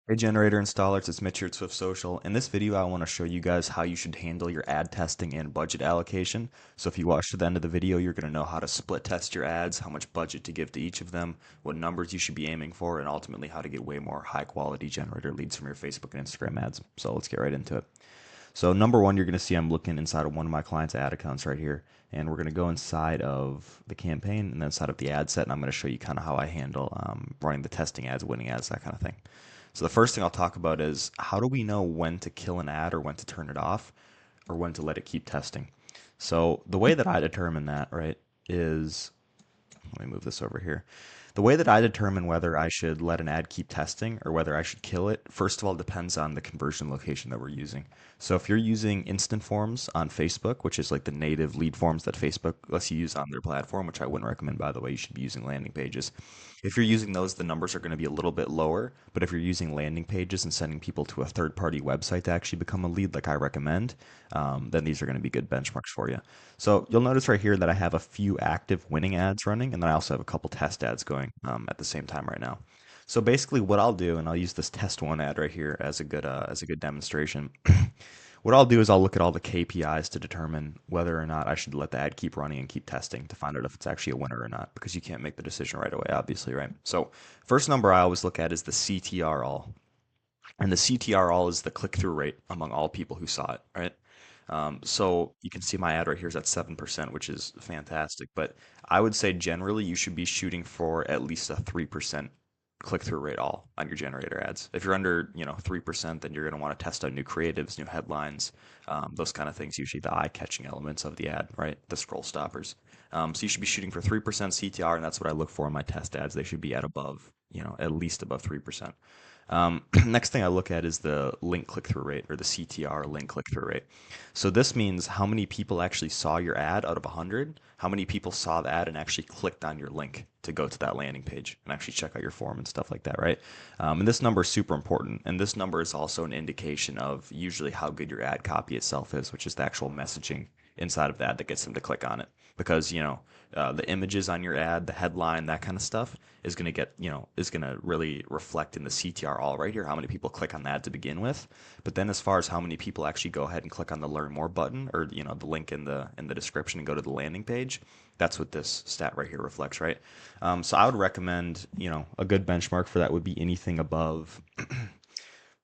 Hey generator installers, it's Mitch here at Swift Social. In this video, I want to show you guys how you should handle your ad testing and budget allocation. So if you watch to the end of the video, you're going to know how to split test your ads, how much budget to give to each of them, what numbers you should be aiming for, and ultimately how to get way more high quality generator leads from your Facebook and Instagram ads. So let's get right into it. So number one, you're going to see I'm looking inside of one of my clients' ad accounts right here. And we're going to go inside of the campaign and then inside of the ad set. And I'm going to show you kind of how I handle running the testing ads, winning ads, that kind of thing. So the first thing I'll talk about is how do we know when to kill an ad or when to turn it off or when to let it keep testing? So the way that I determine that, right, is let me move this over here. The way that I determine whether I should let an ad keep testing or whether I should kill it, first of all, depends on the conversion location that we're using. So if you're using instant forms on Facebook, which is like the native lead forms that Facebook lets you use on their platform, which I wouldn't recommend, by the way, you should be using landing pages. If you're using those, the numbers are going to be a little bit lower. But if you're using landing pages and sending people to a third party website to actually become a lead, like I recommend, then these are going to be good benchmarks for you. So you'll notice right here that I have a few active winning ads running, and then I also have a couple test ads going at the same time right now. So basically, what I'll do, and I'll use this test one ad right here as a good demonstration. What I'll do is I'll look at all the KPIs to determine whether or not I should let the ad keep running and keep testing to find out if it's actually a winner or not, because you can't make the decision right away, obviously, right? So first number I always look at is the CTR all, and the CTR all is the click-through rate among all people who saw it, right? So you can see my ad right here is at 7%, which is fantastic. But I would say generally you should be shooting for at least a 3% click-through rate all on your generator ads. If you're under, 3%, then you're going to want to test out new creatives, new headlines, those kind of things, usually the eye-catching elements of the ad, right? The scroll stoppers. So you should be shooting for 3% CTR, and that's what I look for in my test ads. They should be at above, at least above 3%. Next thing I look at is the link click through rate or the CTR link click through rate. So this means how many people actually saw your ad out of 100, how many people saw the ad and actually clicked on your link to go to that landing page and actually check out your form and stuff like that, right? And this number is super important. And this number is also an indication of usually how good your ad copy itself is, which is the actual messaging inside of that that gets them to click on it. Because, the images on your ad, the headline, that kind of stuff is going to is going to really reflect in the CTR all right here, how many people click on that to begin with. But then as far as how many people actually go ahead and click on the learn more button or, the link in the description and go to the landing page, that's what this stat right here reflects, right? So I would recommend, a good benchmark for that would be anything above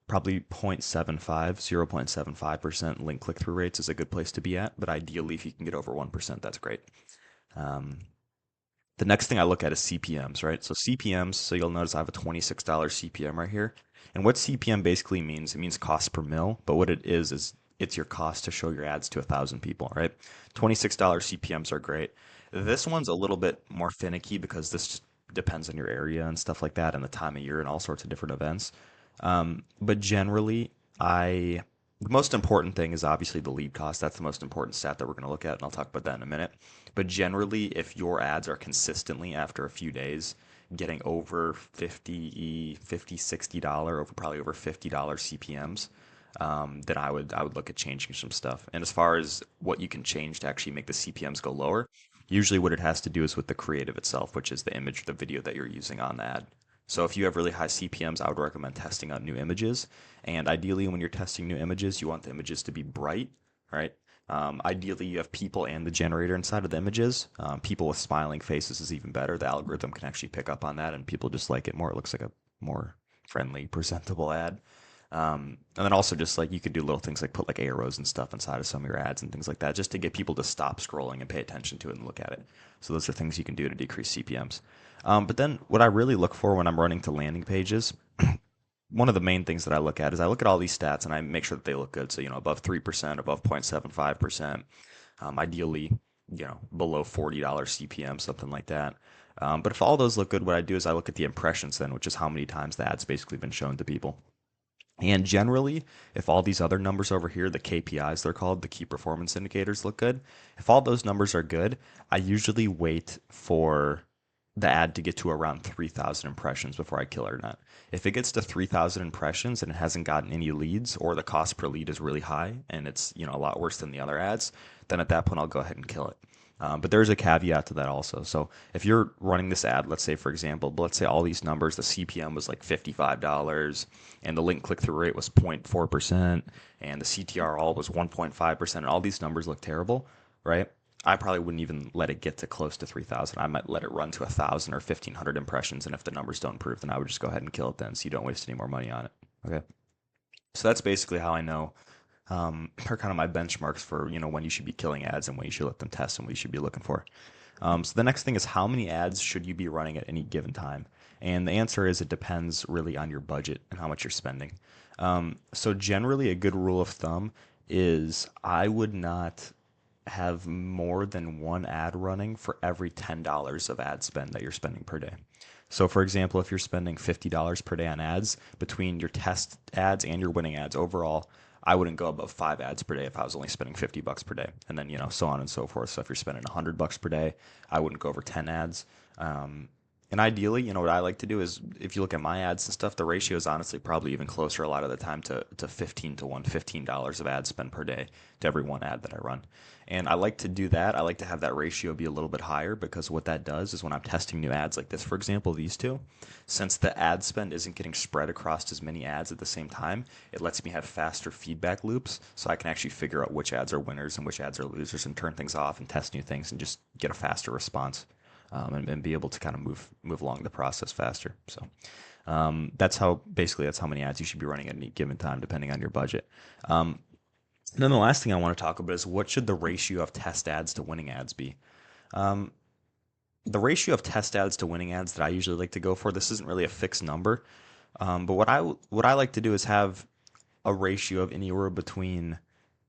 probably 0.75% link click through rates is a good place to be at. But ideally, if you can get over 1%, that's great. Um, the next thing I look at is CPMs, right? So CPMs, so you'll notice I have a $26 CPM right here. And what CPM basically means, it means cost per mil, but what it is it's your cost to show your ads to 1,000 people, right? $26 CPMs are great. This one's a little bit more finicky because this just depends on your area and stuff like that and the time of year and all sorts of different events. But generally, the most important thing is obviously the lead cost. That's the most important stat that we're going to look at, and I'll talk about that in a minute. But generally, if your ads are consistently after a few days getting over 50, $60, over probably over $50 CPMs, then I would look at changing some stuff. And as far as what you can change to actually make the CPMs go lower, usually what it has to do is with the creative itself, which is the image, the video that you're using on the ad. So if you have really high CPMs, I would recommend testing out new images. And ideally, when you're testing new images, you want the images to be bright, right? Ideally, you have people and the generator inside of the images. People with smiling faces is even better. The algorithm can actually pick up on that, and people just like it more. It looks like a more friendly, presentable ad. And then also just like you could do little things like put like arrows and stuff inside of some of your ads and things like that, just to get people to stop scrolling and pay attention to it and look at it. So those are things you can do to decrease CPMs. But then what I really look for when I'm running to landing pages, one of the main things that I look at is I look at all these stats and I make sure that they look good. So, above 3%, above 0.75%, ideally, below $40 CPM, something like that. But if all those look good, what I do is I look at the impressions then, which is how many times the ad's basically been shown to people. And generally, if all these other numbers over here, the KPIs they're called, the key performance indicators look good, if all those numbers are good, I usually wait for the ad to get to around 3,000 impressions before I kill it or not. If it gets to 3,000 impressions and it hasn't gotten any leads or the cost per lead is really high and it's, a lot worse than the other ads, then at that point I'll go ahead and kill it. But there's a caveat to that also. So if you're running this ad, let's say for example, let's say all these numbers, the CPM was like $55 and the link click through rate was 0.4% and the CTR all was 1.5% and all these numbers look terrible, right? I probably wouldn't even let it get to close to 3,000. I might let it run to 1,000 or 1,500 impressions. And if the numbers don't improve, then I would just go ahead and kill it then so you don't waste any more money on it. Okay. So that's basically how I know are kind of my benchmarks for when you should be killing ads and when you should let them test and what you should be looking for. So the next thing is how many ads should you be running at any given time? And the answer is it depends really on your budget and how much you're spending. So generally, a good rule of thumb is I would not have more than one ad running for every $10 of ad spend that you're spending per day. So, for example, if you're spending $50 per day on ads between your test ads and your winning ads overall, I wouldn't go above 5 ads per day if I was only spending $50 per day, and then so on and so forth. So if you're spending $100 per day, I wouldn't go over 10 ads. And ideally, what I like to do is if you look at my ads and stuff, the ratio is honestly probably even closer a lot of the time to 15 to 1, $15 of ad spend per day to every one ad that I run. And I like to do that. I like to have that ratio be a little bit higher because what that does is when I'm testing new ads like this, for example, these two, since the ad spend isn't getting spread across as many ads at the same time, it lets me have faster feedback loops so I can actually figure out which ads are winners and which ads are losers and turn things off and test new things and just get a faster response and be able to kind of move along the process faster. So that's how many ads you should be running at any given time, depending on your budget. Then the last thing I want to talk about is what should the ratio of test ads to winning ads be? The ratio of test ads to winning ads that I usually like to go for, this isn't really a fixed number, but what I like to do is have a ratio of anywhere between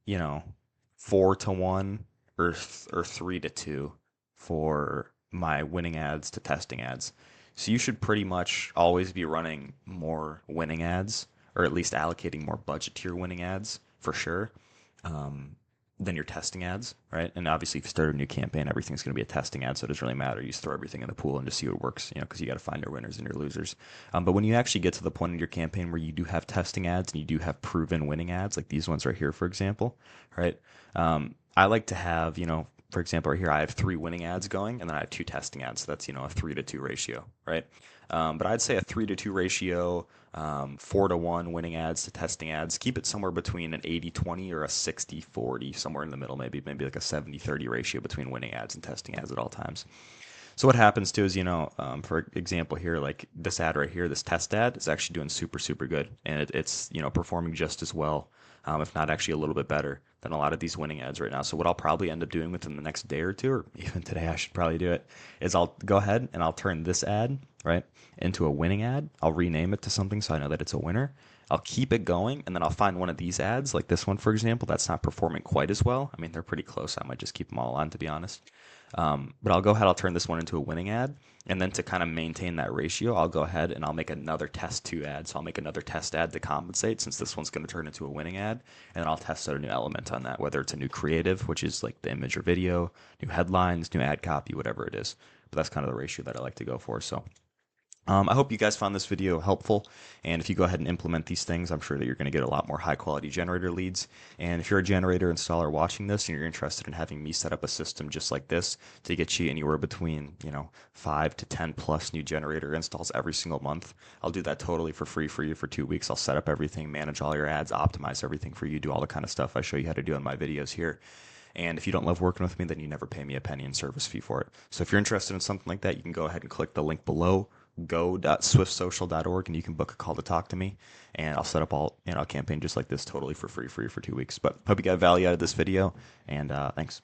4 to 1 or 3 to 2 for my winning ads to testing ads. So you should pretty much always be running more winning ads, or at least allocating more budget to your winning ads for sure, um, than your testing ads, right? And obviously, if you start a new campaign, everything's going to be a testing ad, so it doesn't really matter. You just throw everything in the pool and just see what works, because you got to find your winners and your losers. But when you actually get to the point in your campaign where you do have testing ads and you do have proven winning ads, like these ones right here, for example, right? I like to have, for example, right here, I have 3 winning ads going, and then I have 2 testing ads. So that's, a 3 to 2 ratio, right? But I'd say a 3 to 2 ratio, 4 to 1 winning ads to testing ads. Keep it somewhere between an 80-20 or a 60-40, somewhere in the middle, maybe like a 70-30 ratio between winning ads and testing ads at all times. So what happens too is, for example here, like this ad right here, this test ad is actually doing super, super good. And it's performing just as well, if not actually a little bit better than a lot of these winning ads right now. So what I'll probably end up doing within the next day or two, or even today, I should probably do it, is I'll go ahead and I'll turn this ad, right, into a winning ad. I'll rename it to something so I know that it's a winner. I'll keep it going, and then I'll find one of these ads, like this one, for example, that's not performing quite as well. I mean, they're pretty close. I might just keep them all on, to be honest. But I'll go ahead, I'll turn this one into a winning ad. And then to kind of maintain that ratio, I'll go ahead and I'll make another test 2 ad. So I'll make another test ad to compensate since this one's going to turn into a winning ad. And then I'll test out a new element on that, whether it's a new creative, which is like the image or video, new headlines, new ad copy, whatever it is. But that's kind of the ratio that I like to go for. So I hope you guys found this video helpful, and if you go ahead and implement these things, I'm sure that you're going to get a lot more high quality generator leads. And if you're a generator installer watching this and you're interested in having me set up a system just like this to get you anywhere between 5 to 10 plus new generator installs every single month, I'll do that totally for free for you for 2 weeks. I'll set up everything, manage all your ads, optimize everything for you, do all the kind of stuff I show you how to do in my videos here. And if you don't love working with me, then you never pay me a penny in service fee for it. So if you're interested in something like that, you can go ahead and click the link below, go.swiftsocial.org, and you can book a call to talk to me, and I'll set up a campaign just like this totally for free for you for 2 weeks. But hope you got value out of this video, and thanks.